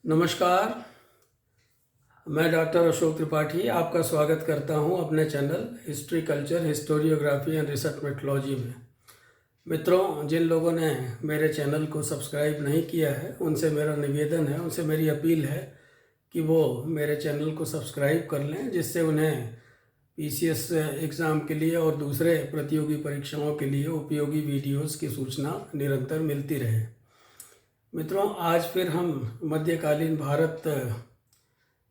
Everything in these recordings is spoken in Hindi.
नमस्कार। मैं डॉक्टर अशोक त्रिपाठी आपका स्वागत करता हूं अपने channel history culture historiography and research methodology में। मित्रों, जिन लोगों ने मेरे चैनल को सब्सक्राइब नहीं किया है उनसे मेरा निवेदन है, उनसे मेरी अपील है कि वो मेरे चैनल को सब्सक्राइब कर लें, जिससे उन्हें पीसीएस एग्ज़ाम के लिए और दूसरे प्रतियोगी परीक्षाओं के लिए उपयोगी वीडियोस की सूचना निरंतर मिलती रहे। मित्रों, आज फिर हम मध्यकालीन भारत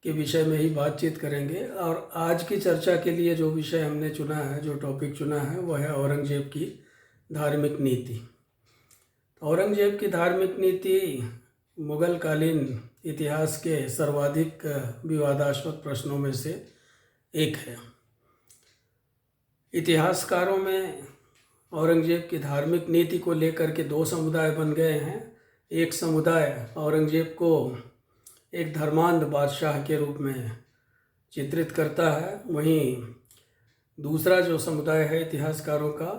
के विषय में ही बातचीत करेंगे और आज की चर्चा के लिए जो विषय हमने चुना है, जो टॉपिक चुना है, वह है औरंगजेब की धार्मिक नीति। औरंगजेब की धार्मिक नीति मुगल कालीन इतिहास के सर्वाधिक विवादास्पद प्रश्नों में से एक है। इतिहासकारों में औरंगजेब की धार्मिक नीति को लेकर के दो समुदाय बन गए हैं। एक समुदाय औरंगजेब को एक धर्मांध बादशाह के रूप में चित्रित करता है, वहीं दूसरा जो समुदाय है इतिहासकारों का,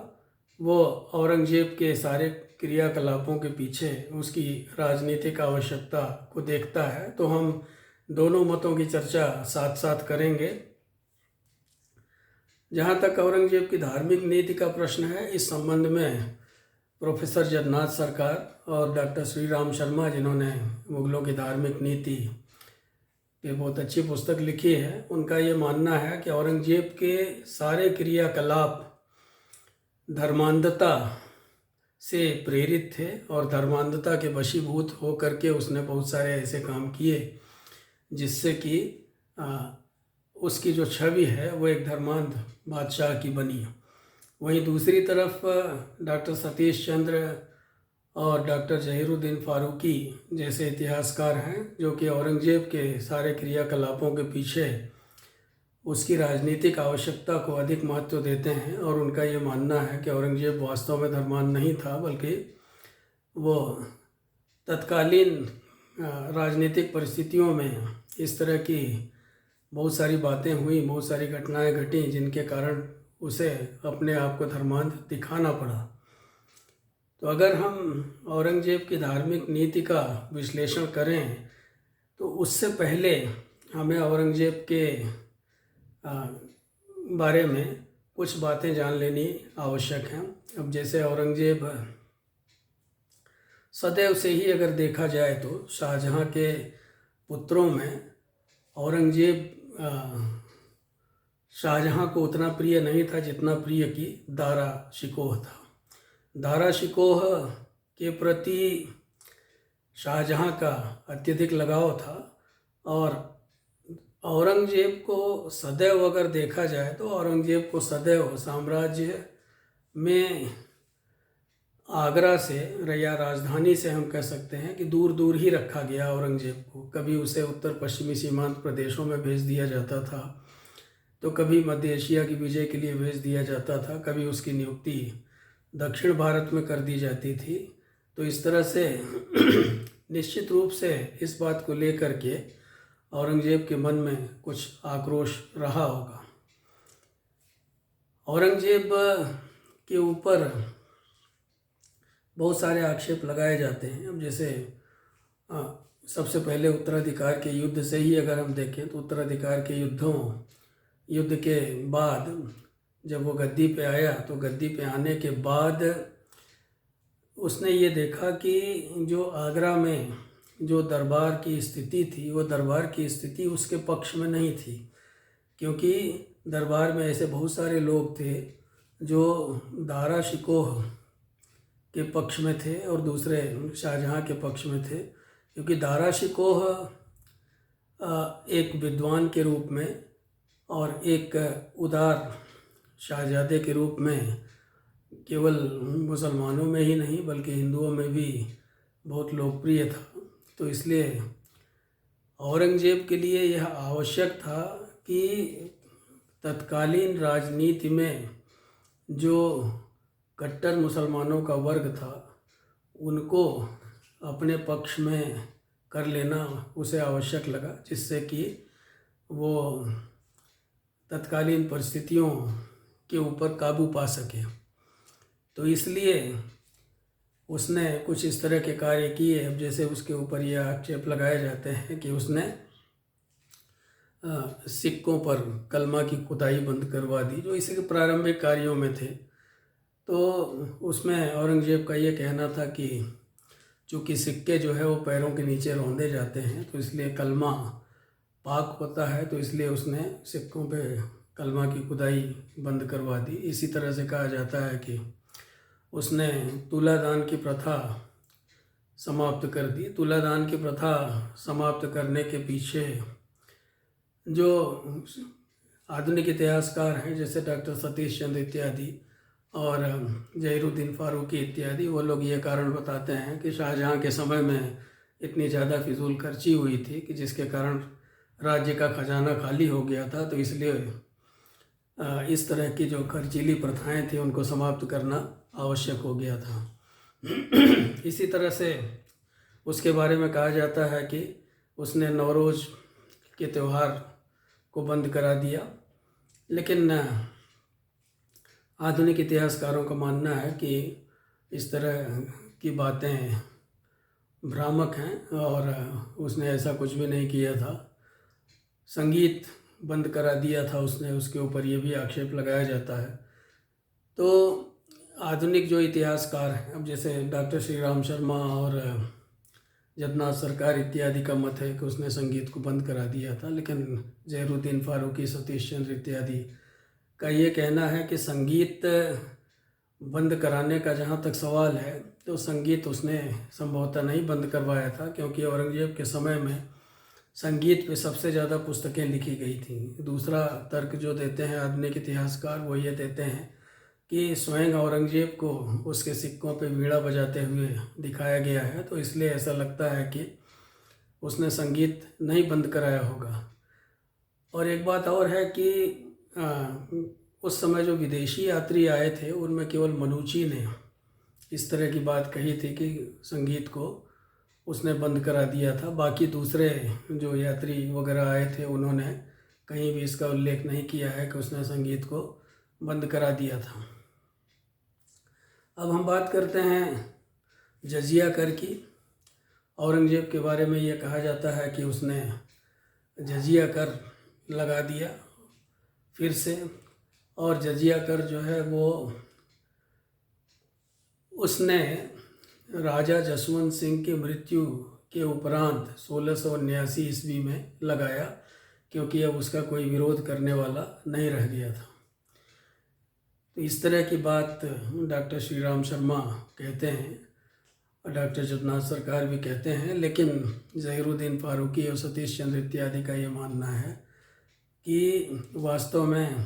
वो औरंगजेब के सारे क्रियाकलापों के पीछे उसकी राजनीतिक आवश्यकता को देखता है। तो हम दोनों मतों की चर्चा साथ साथ करेंगे। जहाँ तक औरंगजेब की धार्मिक नीति का प्रश्न है, इस संबंध में प्रोफेसर जगन्नाथ सरकार और डॉक्टर श्री राम शर्मा, जिन्होंने मुगलों की धार्मिक नीति पे बहुत अच्छी पुस्तक लिखी है, उनका ये मानना है कि औरंगजेब के सारे क्रियाकलाप धर्मांधता से प्रेरित थे और धर्मांधता के वशीभूत हो करके उसने बहुत सारे ऐसे काम किए जिससे कि उसकी जो छवि है वो एक धर्मांध बादशाह की बनी। वहीं दूसरी तरफ डॉक्टर सतीश चंद्र और डॉक्टर जहीरुद्दीन फारूकी जैसे इतिहासकार हैं, जो कि औरंगजेब के सारे क्रियाकलापों के पीछे उसकी राजनीतिक आवश्यकता को अधिक महत्व देते हैं। और उनका ये मानना है कि औरंगजेब वास्तव में धर्मांध नहीं था, बल्कि वो तत्कालीन राजनीतिक परिस्थितियों में इस तरह की बहुत सारी बातें हुई, बहुत सारी घटनाएं घटी, जिनके कारण उसे अपने आप को धर्मांध दिखाना पड़ा। तो अगर हम औरंगजेब की धार्मिक नीति का विश्लेषण करें तो उससे पहले हमें औरंगजेब के बारे में कुछ बातें जान लेनी आवश्यक हैं। अब जैसे औरंगजेब सदैव से ही अगर देखा जाए तो शाहजहाँ के पुत्रों में औरंगजेब शाहजहाँ को उतना प्रिय नहीं था जितना प्रिय कि दारा शिकोह था। दारा शिकोह के प्रति शाहजहाँ का अत्यधिक लगाव था और औरंगजेब को सदैव अगर देखा जाए तो औरंगजेब को सदैव साम्राज्य में आगरा से या राजधानी से हम कह सकते हैं कि दूर दूर ही रखा गया औरंगजेब को। कभी उसे उत्तर पश्चिमी सीमांत प्रदेशों में भेज दिया जाता था, तो कभी मध्य एशिया की विजय के लिए भेज दिया जाता था, कभी उसकी नियुक्ति दक्षिण भारत में कर दी जाती थी। तो इस तरह से निश्चित रूप से इस बात को लेकर के औरंगजेब के मन में कुछ आक्रोश रहा होगा। औरंगजेब के ऊपर बहुत सारे आक्षेप लगाए जाते हैं। अब जैसे सबसे पहले उत्तराधिकार के युद्ध से ही अगर हम देखें तो उत्तराधिकार के युद्ध के बाद जब वो गद्दी पे आया तो गद्दी पे आने के बाद उसने ये देखा कि जो आगरा में जो दरबार की स्थिति थी, वो दरबार की स्थिति उसके पक्ष में नहीं थी, क्योंकि दरबार में ऐसे बहुत सारे लोग थे जो दारा शिकोह के पक्ष में थे और दूसरे शाहजहाँ के पक्ष में थे। क्योंकि दारा शिकोह एक विद्वान के रूप में और एक उदार शाहजादे के रूप में केवल मुसलमानों में ही नहीं बल्कि हिंदुओं में भी बहुत लोकप्रिय था। तो इसलिए औरंगजेब के लिए यह आवश्यक था कि तत्कालीन राजनीति में जो कट्टर मुसलमानों का वर्ग था उनको अपने पक्ष में कर लेना उसे आवश्यक लगा, जिससे कि वो तत्कालीन परिस्थितियों के ऊपर काबू पा सके। तो इसलिए उसने कुछ इस तरह के कार्य किए। अब जैसे उसके ऊपर ये आक्षेप लगाए जाते हैं कि उसने सिक्कों पर कलमा की खुदाई बंद करवा दी, जो इसके प्रारंभिक कार्यों में थे। तो उसमें औरंगजेब का ये कहना था कि चूँकि सिक्के जो है वो पैरों के नीचे रौंदे जाते हैं, तो इसलिए कलमा पाक होता है, तो इसलिए उसने सिक्कों पे कलमा की खुदाई बंद करवा दी। इसी तरह से कहा जाता है कि उसने तुलादान की प्रथा समाप्त कर दी। तुलादान की प्रथा समाप्त करने के पीछे जो आधुनिक इतिहासकार हैं, जैसे डॉक्टर सतीश चंद्र इत्यादि और जहीरुद्दीन फारूकी इत्यादि, वो लोग ये कारण बताते हैं कि शाहजहाँ के समय में इतनी ज़्यादा फिजूल खर्ची हुई थी कि जिसके कारण राज्य का खजाना खाली हो गया था, तो इसलिए इस तरह की जो खर्चीली प्रथाएं थी उनको समाप्त करना आवश्यक हो गया था। इसी तरह से उसके बारे में कहा जाता है कि उसने नवरोज़ के त्यौहार को बंद करा दिया। लेकिन आधुनिक इतिहासकारों का मानना है कि इस तरह की बातें भ्रामक हैं और उसने ऐसा कुछ भी नहीं किया था। संगीत बंद करा दिया था उसने, उसके ऊपर ये भी आक्षेप लगाया जाता है। तो आधुनिक जो इतिहासकार हैं, अब जैसे डॉक्टर श्री राम शर्मा और जगन्नाथ सरकार इत्यादि का मत है कि उसने संगीत को बंद करा दिया था, लेकिन जहीरुद्दीन फारूकी, सतीश चंद्र इत्यादि का ये कहना है कि संगीत बंद कराने का जहाँ तक सवाल है, तो संगीत उसने संभवतः नहीं बंद करवाया था, क्योंकि औरंगजेब के समय में संगीत पे सबसे ज़्यादा पुस्तकें लिखी गई थी। दूसरा तर्क जो देते हैं आधुनिक इतिहासकार, वो ये देते हैं कि स्वयं औरंगजेब को उसके सिक्कों पे वीणा बजाते हुए दिखाया गया है, तो इसलिए ऐसा लगता है कि उसने संगीत नहीं बंद कराया होगा। और एक बात और है कि उस समय जो विदेशी यात्री आए थे उनमें केवल मनुची ने इस तरह की बात कही थी कि संगीत को उसने बंद करा दिया था। बाकी दूसरे जो यात्री वगैरह आए थे उन्होंने कहीं भी इसका उल्लेख नहीं किया है कि उसने संगीत को बंद करा दिया था। अब हम बात करते हैं जजिया कर की। औरंगजेब के बारे में ये कहा जाता है कि उसने जजिया कर लगा दिया फिर से, और जजिया कर जो है वो उसने राजा जसवंत सिंह की मृत्यु के उपरांत 1679 ईस्वी में लगाया, क्योंकि अब उसका कोई विरोध करने वाला नहीं रह गया था। तो इस तरह की बात डॉक्टर श्री राम शर्मा कहते हैं और डॉक्टर जगन्नाथ सरकार भी कहते हैं, लेकिन जहीरुद्दीन फारूकी और सतीश चंद्र इत्यादि का ये मानना है कि वास्तव में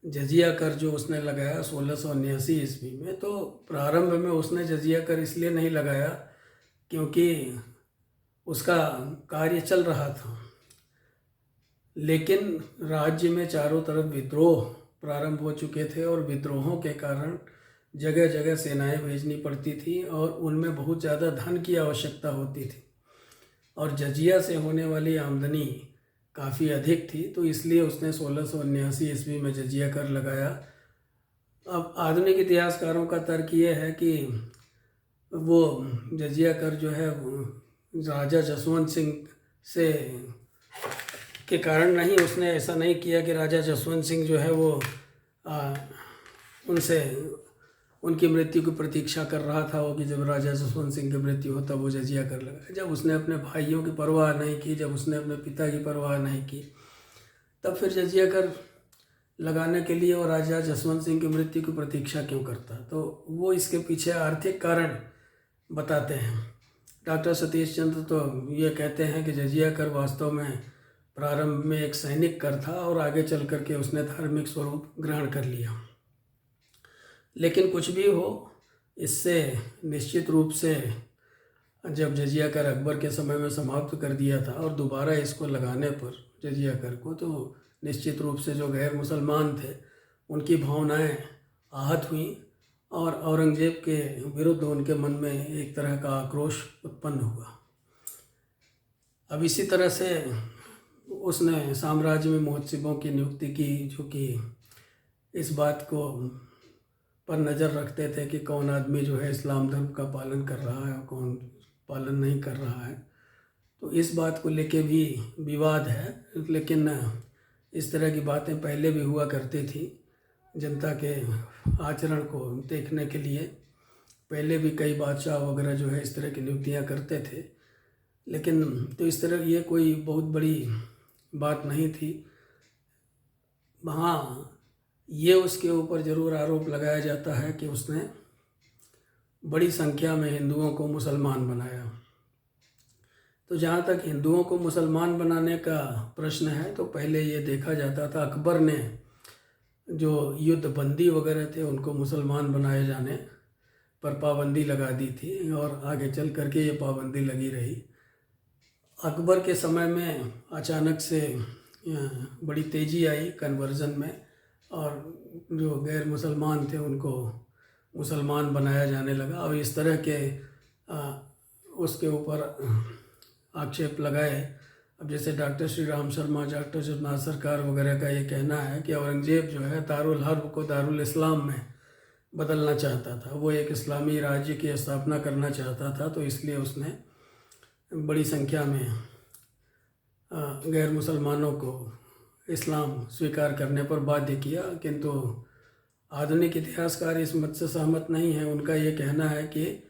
जजिया कर जो उसने लगाया 1679 ईस्वी में, तो प्रारंभ में उसने जजिया कर इसलिए नहीं लगाया क्योंकि उसका कार्य चल रहा था, लेकिन राज्य में चारों तरफ विद्रोह प्रारंभ हो चुके थे और विद्रोहों के कारण जगह जगह सेनाएं भेजनी पड़ती थी और उनमें बहुत ज़्यादा धन की आवश्यकता होती थी और जजिया से होने वाली आमदनी काफ़ी अधिक थी, तो इसलिए उसने 1679 ईस्वी में जजिया कर लगाया। अब आधुनिक इतिहासकारों का तर्क ये है कि वो जजिया कर जो है राजा जसवंत सिंह से के कारण नहीं, उसने ऐसा नहीं किया कि राजा जसवंत सिंह जो है वो उनसे उनकी मृत्यु की प्रतीक्षा कर रहा था, वो कि जब राजा जसवंत सिंह की मृत्यु हो तब वो जजिया कर लगा। जब उसने अपने भाइयों की परवाह नहीं की, जब उसने अपने पिता की परवाह नहीं की, तब फिर जजिया कर लगाने के लिए और राजा जसवंत सिंह की मृत्यु की प्रतीक्षा क्यों करता? तो वो इसके पीछे आर्थिक कारण बताते हैं। डॉक्टर सतीश चंद्र तो ये कहते हैं कि जजिया कर वास्तव में प्रारंभ में एक सैनिक कर था और आगे चल कर के उसने धार्मिक स्वरूप ग्रहण कर लिया। लेकिन कुछ भी हो, इससे निश्चित रूप से जब जजिया कर अकबर के समय में समाप्त कर दिया था और दोबारा इसको लगाने पर जजिया कर को, तो निश्चित रूप से जो गैर मुसलमान थे उनकी भावनाएं आहत हुई और औरंगजेब के विरुद्ध उनके मन में एक तरह का आक्रोश उत्पन्न हुआ। अब इसी तरह से उसने साम्राज्य में महोत्सवों की नियुक्ति की, जो कि इस बात को पर नज़र रखते थे कि कौन आदमी जो है इस्लाम धर्म का पालन कर रहा है और कौन पालन नहीं कर रहा है। तो इस बात को लेके भी विवाद है, लेकिन इस तरह की बातें पहले भी हुआ करती थी। जनता के आचरण को देखने के लिए पहले भी कई बादशाह वगैरह जो है इस तरह की नियुक्तियां करते थे, लेकिन तो इस तरह ये कोई बहुत बड़ी बात नहीं थी। हाँ, ये उसके ऊपर ज़रूर आरोप लगाया जाता है कि उसने बड़ी संख्या में हिंदुओं को मुसलमान बनाया। तो जहाँ तक हिंदुओं को मुसलमान बनाने का प्रश्न है, तो पहले ये देखा जाता था, अकबर ने जो युद्ध बंदी वगैरह थे उनको मुसलमान बनाए जाने पर पाबंदी लगा दी थी और आगे चल करके ये पाबंदी लगी रही। अकबर के समय में अचानक से बड़ी तेज़ी आई कन्वर्जन में और जो गैर मुसलमान थे उनको मुसलमान बनाया जाने लगा। और इस तरह के उसके ऊपर आक्षेप लगाए। अब जैसे डॉक्टर श्री राम शर्मा, डॉक्टर जुगनाथ सरकार वगैरह का ये कहना है कि औरंगज़ेब जो है दारुल हर्ब को दारुल इस्लाम में बदलना चाहता था, वो एक इस्लामी राज्य की स्थापना करना चाहता था। तो इसलिए उसने बड़ी संख्या में गैर मुसलमानों को इस्लाम स्वीकार करने पर बाध्य किया। किंतु आधुनिक इतिहासकार इस मत से सहमत नहीं है। उनका ये कहना है कि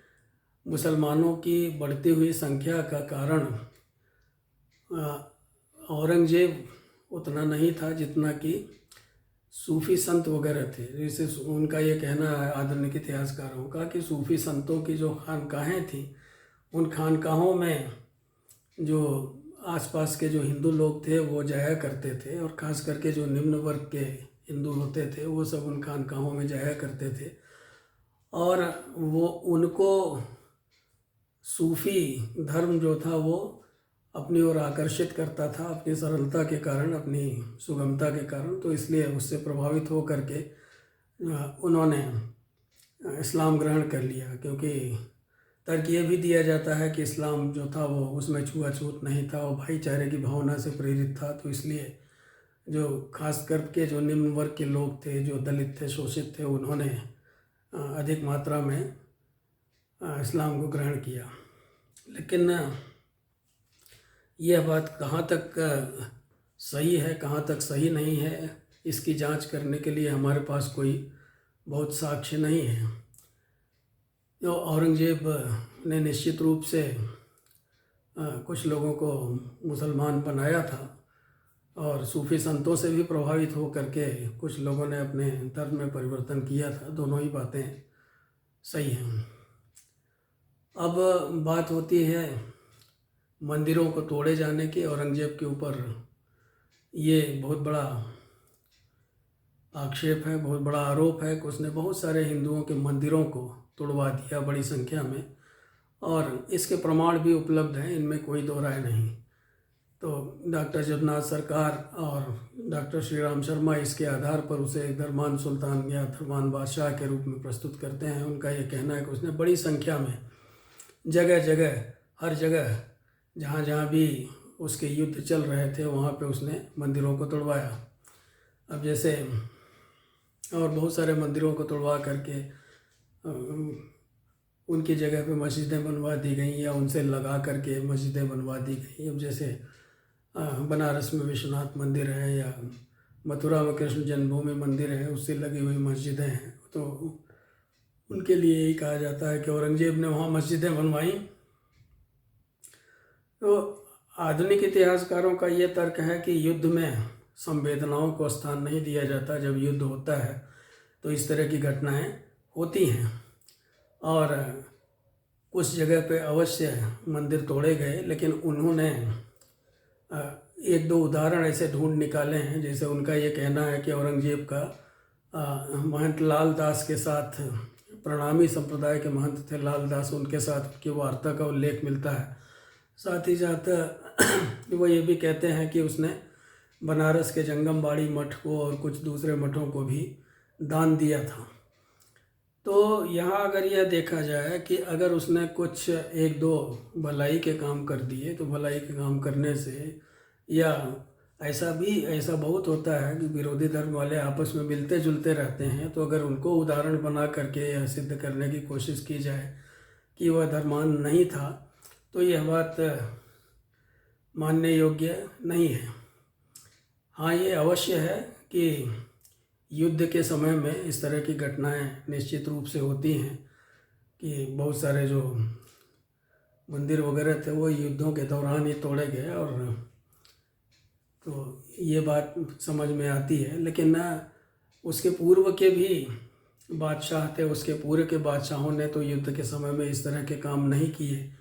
मुसलमानों की बढ़ती हुई संख्या का कारण औरंगज़ेब उतना नहीं था जितना कि सूफ़ी संत वगैरह थे। जैसे उनका ये कहना है आधुनिक इतिहासकारों का कि सूफ़ी संतों की जो खानकाहें थीं, उन खानकाहों में जो आसपास के जो हिंदू लोग थे वो जाया करते थे, और ख़ास करके जो निम्न वर्ग के हिंदू होते थे वो सब उन खानकाहों में जाया करते थे। और वो उनको सूफ़ी धर्म जो था वो अपनी ओर आकर्षित करता था, अपनी सरलता के कारण, अपनी सुगमता के कारण। तो इसलिए उससे प्रभावित हो करके उन्होंने इस्लाम ग्रहण कर लिया। क्योंकि तर्क ये भी दिया जाता है कि इस्लाम जो था वो उसमें छुआछूत नहीं था और भाईचारे की भावना से प्रेरित था। तो इसलिए जो खास करके जो निम्न वर्ग के लोग थे, जो दलित थे, शोषित थे, उन्होंने अधिक मात्रा में इस्लाम को ग्रहण किया। लेकिन यह बात कहाँ तक सही है, कहाँ तक सही नहीं है, इसकी जांच करने के लिए हमारे पास कोई बहुत साक्ष्य नहीं है। तो औरंगज़ेब ने निश्चित रूप से कुछ लोगों को मुसलमान बनाया था और सूफ़ी संतों से भी प्रभावित हो करके कुछ लोगों ने अपने धर्म में परिवर्तन किया था। दोनों ही बातें सही हैं। अब बात होती है मंदिरों को तोड़े जाने की। औरंगज़ेब के ऊपर ये बहुत बड़ा आक्षेप है, बहुत बड़ा आरोप है कि उसने बहुत सारे हिंदुओं के मंदिरों को तोड़वा दिया बड़ी संख्या में, और इसके प्रमाण भी उपलब्ध हैं, इनमें कोई दो राय नहीं। तो डॉक्टर जुगनाथ सरकार और डॉक्टर श्री राम शर्मा इसके आधार पर उसे धर्मान सुल्तान या धर्मान बादशाह के रूप में प्रस्तुत करते हैं। उनका ये कहना है कि उसने बड़ी संख्या में जगह जगह, हर जगह जहाँ जहाँ भी उसके युद्ध चल रहे थे वहाँ पे उसने मंदिरों को तोड़वाया। अब जैसे और बहुत सारे मंदिरों को तोड़वा करके उनकी जगह पे मस्जिदें बनवा दी गई या उनसे लगा करके मस्जिदें बनवा दी गई। अब जैसे बनारस में विश्वनाथ मंदिर है या मथुरा में कृष्ण जन्मभूमि मंदिर है, उससे लगी हुई मस्जिदें हैं। तो उनके लिए यही कहा जाता है कि औरंगज़ेब ने वहाँ मस्जिदें बनवाई। तो आधुनिक इतिहासकारों का ये तर्क है कि युद्ध में संवेदनाओं को स्थान नहीं दिया जाता। जब युद्ध होता है तो इस तरह की घटनाएं होती हैं, और कुछ जगह पे अवश्य मंदिर तोड़े गए, लेकिन उन्होंने एक दो उदाहरण ऐसे ढूंढ निकाले हैं। जैसे उनका ये कहना है कि औरंगज़ेब का महंत लाल दास के साथ, प्रणामी संप्रदाय के महंत थे लाल दास, उनके साथ उनकी वार्ता का उल्लेख मिलता है। साथ ही साथ वो ये भी कहते हैं कि उसने बनारस के जंगमबाड़ी मठ को और कुछ दूसरे मठों को भी दान दिया था। तो यहाँ अगर यह देखा जाए कि अगर उसने कुछ एक दो भलाई के काम कर दिए, तो भलाई के काम करने से, या ऐसा बहुत होता है कि विरोधी धर्म वाले आपस में मिलते जुलते रहते हैं, तो अगर उनको उदाहरण बना करके यह सिद्ध करने की कोशिश की जाए कि वह धर्मांध नहीं था, तो यह बात मानने योग्य नहीं है। हाँ, ये अवश्य है कि युद्ध के समय में इस तरह की घटनाएं निश्चित रूप से होती हैं कि बहुत सारे जो मंदिर वगैरह थे वो युद्धों के दौरान ही तोड़े गए, और तो ये बात समझ में आती है। लेकिन उसके पूर्व के भी बादशाह थे, उसके पूर्व के बादशाहों ने तो युद्ध के समय में इस तरह के काम नहीं किए।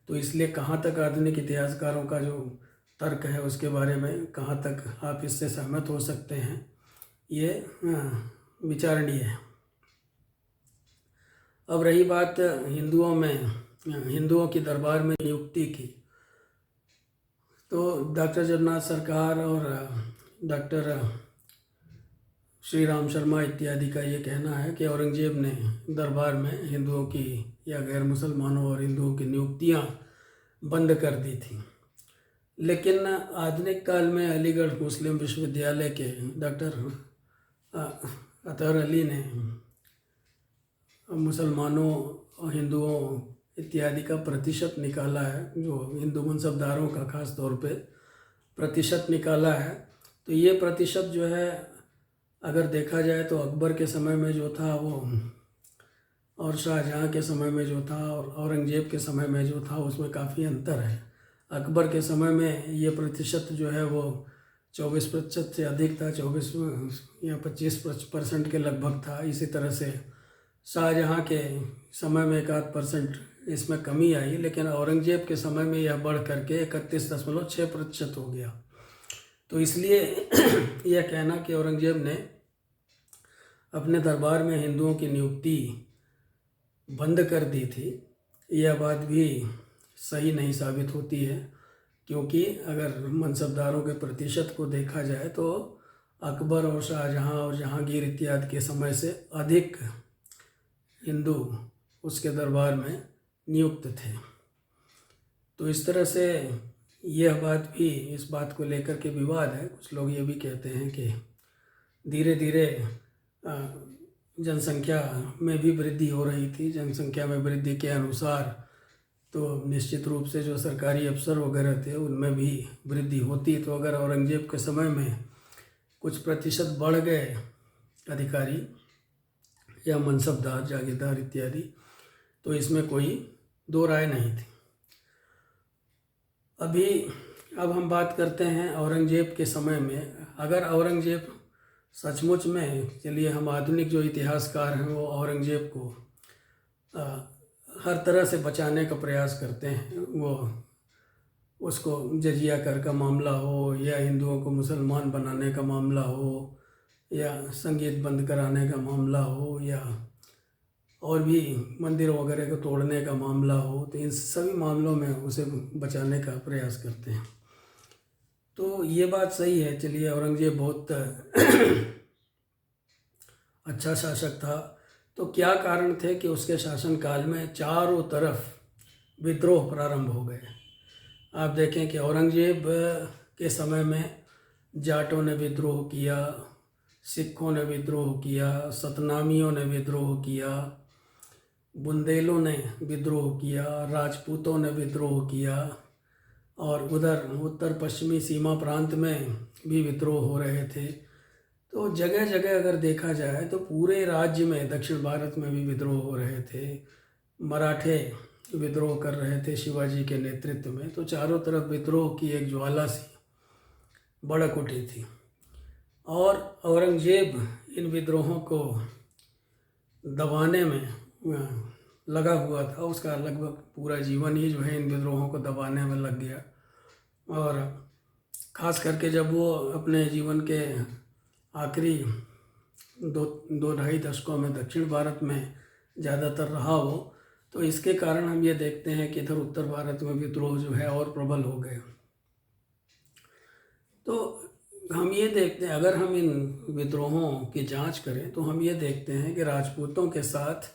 तो इसलिए कहाँ तक आधुनिक इतिहासकारों का जो तर्क है उसके बारे में कहाँ तक आप इससे सहमत हो सकते हैं, ये विचारणीय है। अब रही बात हिंदुओं की दरबार में नियुक्ति की, तो डॉक्टर जगन्नाथ सरकार और डॉक्टर श्री राम शर्मा इत्यादि का ये कहना है कि औरंगजेब ने दरबार में हिंदुओं की या गैर मुसलमानों और हिंदुओं की नियुक्तियां बंद कर दी थी। लेकिन आधुनिक काल में अलीगढ़ मुस्लिम विश्वविद्यालय के डॉक्टर अतहर अली ने मुसलमानों और हिंदुओं इत्यादि का प्रतिशत निकाला है, जो हिंदू मनसबदारों का ख़ास तौर पे प्रतिशत निकाला है। तो ये प्रतिशत जो है अगर देखा जाए तो अकबर के समय में जो था वो, और शाहजहाँ के समय में जो था, और औरंगजेब के समय में जो था, उसमें काफ़ी अंतर है। अकबर के समय में ये प्रतिशत जो है वो 24% से अधिक था, 24 या 25% के लगभग था। इसी तरह से शाहजहाँ के समय में 1-8% इसमें कमी आई, लेकिन औरंगजेब के समय में यह बढ़ करके 31.6% हो गया। तो इसलिए यह कहना कि औरंगजेब ने अपने दरबार में हिंदुओं की नियुक्ति बंद कर दी थी, यह बात भी सही नहीं साबित होती है, क्योंकि अगर मनसबदारों के प्रतिशत को देखा जाए तो अकबर और शाहजहाँ और जहांगीर इत्यादि के समय से अधिक हिंदू उसके दरबार में नियुक्त थे। तो इस तरह से यह बात भी, इस बात को लेकर के विवाद है। कुछ लोग ये भी कहते हैं कि धीरे धीरे जनसंख्या में भी वृद्धि हो रही थी। जनसंख्या में वृद्धि के अनुसार तो निश्चित रूप से जो सरकारी अफसर वगैरह थे उनमें भी वृद्धि होती। तो अगर औरंगजेब के समय में कुछ प्रतिशत बढ़ गए अधिकारी या मनसबदार, जागीरदार इत्यादि, तो इसमें कोई दो राय नहीं थी। अब हम बात करते हैं औरंगजेब के समय में। अगर औरंगजेब सचमुच में, चलिए हम आधुनिक जो इतिहासकार हैं वो औरंगजेब को हर तरह से बचाने का प्रयास करते हैं। वो उसको जजिया कर का मामला हो, या हिंदुओं को मुसलमान बनाने का मामला हो, या संगीत बंद कराने का मामला हो, या और भी मंदिर वगैरह को तोड़ने का मामला हो, तो इन सभी मामलों में उसे बचाने का प्रयास करते हैं। तो ये बात सही है। चलिए, औरंगजेब बहुत अच्छा शासक था। तो क्या कारण थे कि उसके शासनकाल में चारों तरफ विद्रोह प्रारंभ हो गए। आप देखें कि औरंगजेब के समय में जाटों ने विद्रोह किया, सिखों ने विद्रोह किया, सतनामियों ने विद्रोह किया, बुंदेलों ने विद्रोह किया, राजपूतों ने विद्रोह किया, और उधर उत्तर पश्चिमी सीमा प्रांत में भी विद्रोह हो रहे थे। तो जगह जगह अगर देखा जाए तो पूरे राज्य में, दक्षिण भारत में भी विद्रोह हो रहे थे। मराठे विद्रोह कर रहे थे शिवाजी के नेतृत्व में। तो चारों तरफ विद्रोह की एक ज्वाला सी भड़क उठी थी, और औरंगजेब इन विद्रोहों को दबाने में लगा हुआ था। उसका लगभग पूरा जीवन ही जो है इन विद्रोहों को दबाने में लग गया। और ख़ास करके जब वो अपने जीवन के आखिरी दो ढाई दशकों में दक्षिण भारत में ज़्यादातर रहा हो, तो इसके कारण हम ये देखते हैं कि इधर उत्तर भारत में विद्रोह जो है और प्रबल हो गए। तो हम ये देखते हैं, अगर हम इन विद्रोहों की जांच करें तो हम ये देखते हैं कि राजपूतों के साथ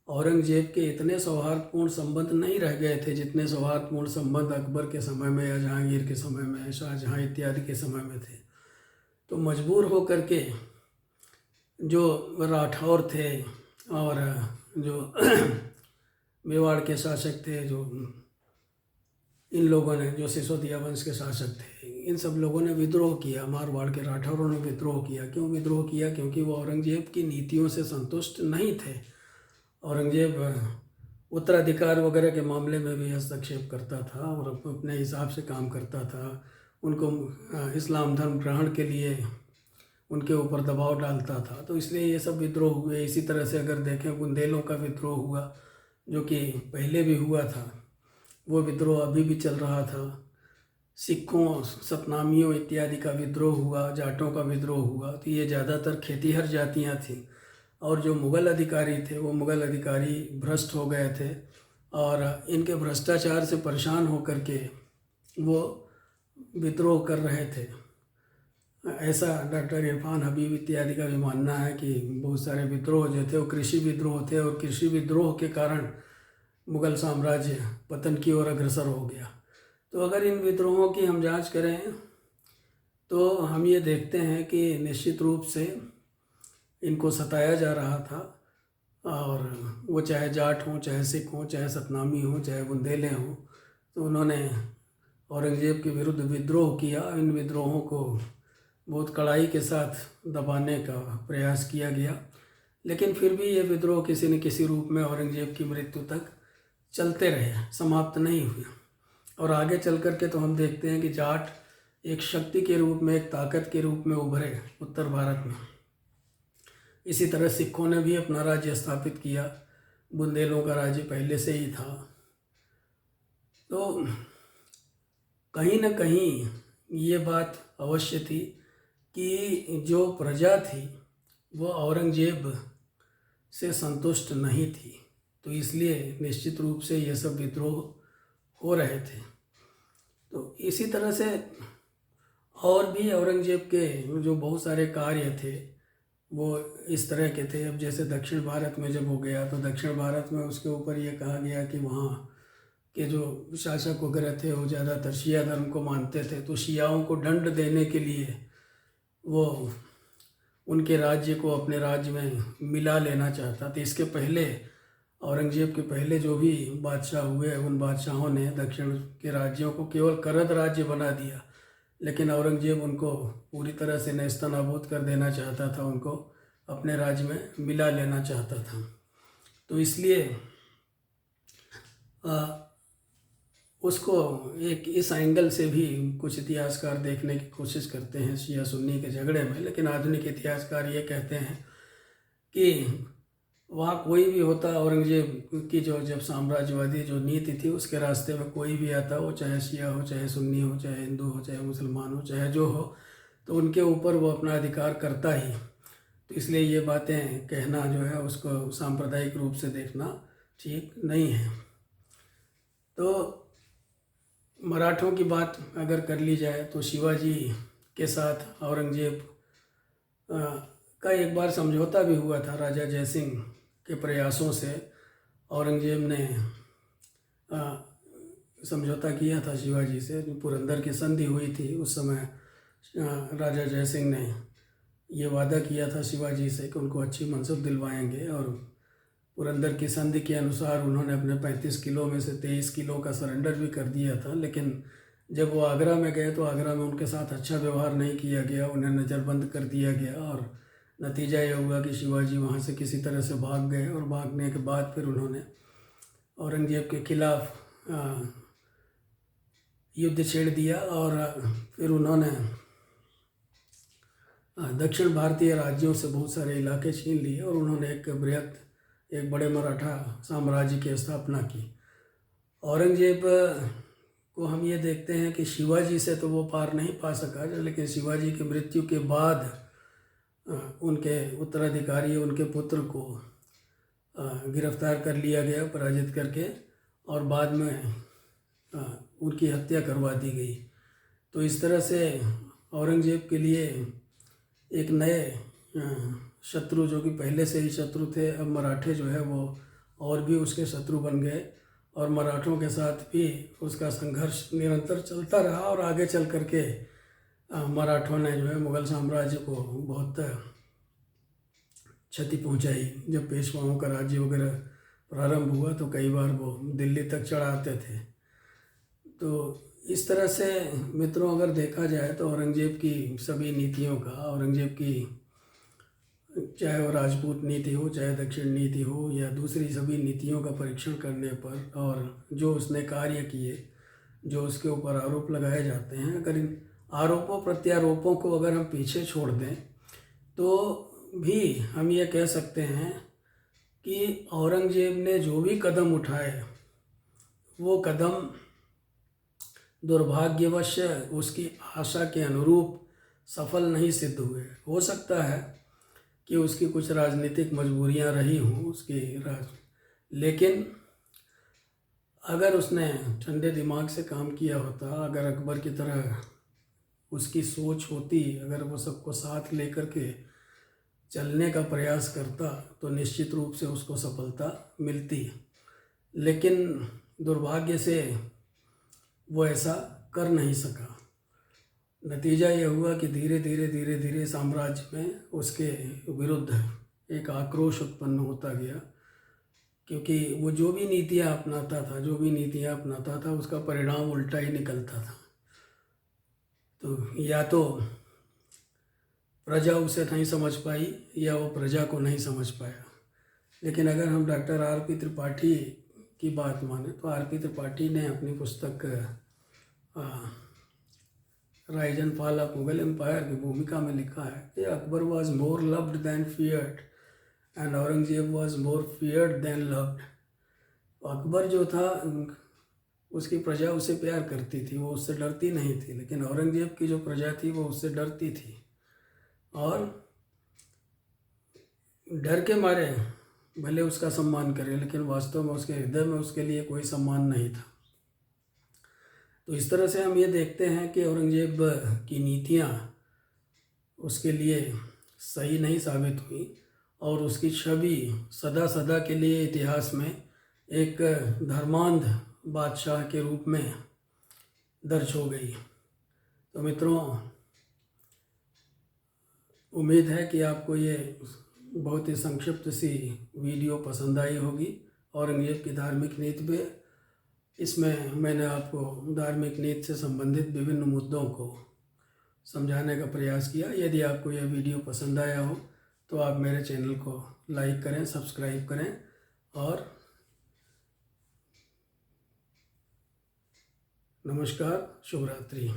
औरंगजेब के इतने सौहार्दपूर्ण संबंध नहीं रह गए थे जितने सौहार्दपूर्ण संबंध अकबर के समय में या जहांगीर के समय में, शाहजहाँ इत्यादि के समय में थे। तो मजबूर होकर के जो राठौर थे और जो मेवाड़ के शासक थे, जो इन लोगों ने, जो सिसोदिया वंश के शासक थे, इन सब लोगों ने विद्रोह किया। मारवाड़ के राठौरों ने विद्रोह किया। क्यों विद्रोह किया? क्योंकि वो औरंगजेब की नीतियों से संतुष्ट नहीं थे। औरंगजेब उत्तराधिकार वगैरह के मामले में भी हस्तक्षेप करता था और अपने हिसाब से काम करता था। उनको इस्लाम धर्म ग्रहण के लिए उनके ऊपर दबाव डालता था। तो इसलिए ये सब विद्रोह हुए। इसी तरह से अगर देखें, बुंदेलों का विद्रोह हुआ, जो कि पहले भी हुआ था, वो विद्रोह अभी भी चल रहा था। सिखों, सतनामियों इत्यादि का विद्रोह हुआ, जाटों का विद्रोह हुआ। तो ये ज़्यादातर खेतीहर जातियाँ थीं। और जो मुग़ल अधिकारी थे, वो मुग़ल अधिकारी भ्रष्ट हो गए थे और इनके भ्रष्टाचार से परेशान होकर के वो विद्रोह कर रहे थे। ऐसा डॉक्टर इरफान हबीब इत्यादि का भी मानना है कि बहुत सारे विद्रोह जो थे वो कृषि विद्रोह थे और कृषि विद्रोह के कारण मुग़ल साम्राज्य पतन की ओर अग्रसर हो गया। तो अगर इन विद्रोहों की हम जांच करें तो हम ये देखते हैं कि निश्चित रूप से इनको सताया जा रहा था। और वो चाहे जाट हों, चाहे सिख हों, चाहे सतनामी हों, चाहे बुंदेले हों, तो उन्होंने औरंगजेब के विरुद्ध विद्रोह किया। इन विद्रोहों को बहुत कड़ाई के साथ दबाने का प्रयास किया गया, लेकिन फिर भी ये विद्रोह किसी न किसी रूप में औरंगजेब की मृत्यु तक चलते रहे, समाप्त नहीं हुए। और आगे चल कर के तो हम देखते हैं कि जाट एक शक्ति के रूप में, एक ताकत के रूप में उभरे उत्तर भारत में। इसी तरह सिखों ने भी अपना राज्य स्थापित किया। बुंदेलों का राज्य पहले से ही था। तो कहीं न कहीं ये बात अवश्य थी कि जो प्रजा थी वो औरंगजेब से संतुष्ट नहीं थी। तो इसलिए निश्चित रूप से ये सब विद्रोह हो रहे थे। तो इसी तरह से और भी औरंगजेब के जो बहुत सारे कार्य थे वो इस तरह के थे। अब जैसे दक्षिण भारत में जब हो गया तो दक्षिण भारत में उसके ऊपर ये कहा गया कि वहाँ के जो शासक वगैरह थे वो ज़्यादातर शिया धर्म को मानते थे। तो शियाओं को दंड देने के लिए वो उनके राज्य को अपने राज्य में मिला लेना चाहता था। इसके पहले, औरंगजेब के पहले जो भी बादशाह हुए, उन बादशाहों ने दक्षिण के राज्यों को केवल करद राज्य बना दिया, लेकिन औरंगजेब उनको पूरी तरह से नेस्तनाबूद कर देना चाहता था, उनको अपने राज्य में मिला लेना चाहता था। तो इसलिए उसको एक इस एंगल से भी कुछ इतिहासकार देखने की कोशिश करते हैं शिया सुन्नी के झगड़े में। लेकिन आधुनिक इतिहासकार ये कहते हैं कि वहाँ कोई भी होता, औरंगजेब की जो जब साम्राज्यवादी जो नीति थी उसके रास्ते में कोई भी आता, वो चाहे शिया हो, चाहे सुन्नी हो, चाहे हिंदू हो, चाहे मुसलमान हो, चाहे जो हो, तो उनके ऊपर वो अपना अधिकार करता ही। तो इसलिए ये बातें कहना जो है उसको सांप्रदायिक रूप से देखना ठीक नहीं है। तो मराठों की बात अगर कर ली जाए तो शिवाजी के साथ औरंगजेब का एक बार समझौता भी हुआ था। राजा जयसिंह के प्रयासों से औरंगजेब ने समझौता किया था शिवाजी से। जो पुरंदर की संधि हुई थी उस समय राजा जयसिंह ने ये वादा किया था शिवाजी से कि उनको अच्छी मनसब दिलवाएंगे। और पुरंदर की संधि के अनुसार उन्होंने अपने 35 किलो में से 23 किलो का सरेंडर भी कर दिया था। लेकिन जब वो आगरा में गए तो आगरा में उनके साथ अच्छा व्यवहार नहीं किया गया, उन्हें नज़रबंद कर दिया गया। और नतीजा ये हुआ कि शिवाजी वहाँ से किसी तरह से भाग गए। और भागने के बाद फिर उन्होंने औरंगजेब के खिलाफ युद्ध छेड़ दिया और फिर उन्होंने दक्षिण भारतीय राज्यों से बहुत सारे इलाके छीन लिए और उन्होंने एक बड़े मराठा साम्राज्य की स्थापना की। औरंगजेब को हम ये देखते हैं कि शिवाजी से तो वो पार नहीं पा सका, लेकिन शिवाजी की मृत्यु के बाद उनके उत्तराधिकारी, उनके पुत्र को गिरफ्तार कर लिया गया पराजित करके, और बाद में उनकी हत्या करवा दी गई। तो इस तरह से औरंगजेब के लिए एक नए शत्रु, जो कि पहले से ही शत्रु थे, अब मराठे जो है वो और भी उसके शत्रु बन गए और मराठों के साथ भी उसका संघर्ष निरंतर चलता रहा और आगे चल करके मराठों ने जो है मुग़ल साम्राज्य को बहुत क्षति पहुंचाई। जब पेशवाओं का राज्य वगैरह प्रारंभ हुआ तो कई बार वो दिल्ली तक चढ़ाते थे। तो इस तरह से मित्रों अगर देखा जाए तो औरंगज़ेब की सभी नीतियों का, औरंगज़ेब की चाहे वो राजपूत नीति हो, चाहे दक्षिण नीति हो या दूसरी सभी नीतियों का परीक्षण करने पर और जो उसने कार्य किए, जो उसके ऊपर आरोप लगाए जाते हैं, अगर इन आरोपों प्रत्यारोपों को अगर हम पीछे छोड़ दें तो भी हम ये कह सकते हैं कि औरंगज़ेब ने जो भी कदम उठाए वो कदम दुर्भाग्यवश उसकी आशा के अनुरूप सफल नहीं सिद्ध हुए। हो सकता है कि उसकी कुछ राजनीतिक मजबूरियां रही हों लेकिन अगर उसने ठंडे दिमाग से काम किया होता, अगर अकबर की तरह उसकी सोच होती, अगर वो सबको साथ लेकर के चलने का प्रयास करता तो निश्चित रूप से उसको सफलता मिलती। लेकिन दुर्भाग्य से वो ऐसा कर नहीं सका। नतीजा ये हुआ कि धीरे धीरे साम्राज्य में उसके विरुद्ध एक आक्रोश उत्पन्न होता गया, क्योंकि वो जो भी नीतियाँ अपनाता था उसका परिणाम उल्टा ही निकलता था। तो या तो प्रजा उसे नहीं समझ पाई या वो प्रजा को नहीं समझ पाया। लेकिन अगर हम डॉक्टर आर.पी. त्रिपाठी की बात माने तो आर.पी. त्रिपाठी ने अपनी पुस्तक rise and fall of Mughal empire की भूमिका में लिखा है कि Akbar was more loved than feared and Aurangzeb was more feared than loved. Akbar जो था उसकी प्रजा उससे प्यार करती थी, वो उससे डरती नहीं थी, लेकिन औरंगजेब की जो प्रजा थी वो उससे डरती थी और डर के मारे भले उसका सम्मान करे लेकिन वास्तव में उसके हृदय में उसके लिए कोई सम्मान नहीं था। तो इस तरह से हम ये देखते हैं कि औरंगजेब की नीतियाँ उसके लिए सही नहीं साबित हुई और उसकी छवि सदा सदा के लिए इतिहास में एक धर्मांध बादशाह के रूप में दर्ज हो गई। तो मित्रों, उम्मीद है कि आपको ये बहुत ही संक्षिप्त सी वीडियो पसंद आई होगी औरंगजेब की धार्मिक नीति पे। इसमें मैंने आपको धार्मिक नीति से संबंधित विभिन्न मुद्दों को समझाने का प्रयास किया। यदि आपको यह वीडियो पसंद आया हो तो आप मेरे चैनल को लाइक करें, सब्सक्राइब करें और नमस्कार, शुभ रात्रि।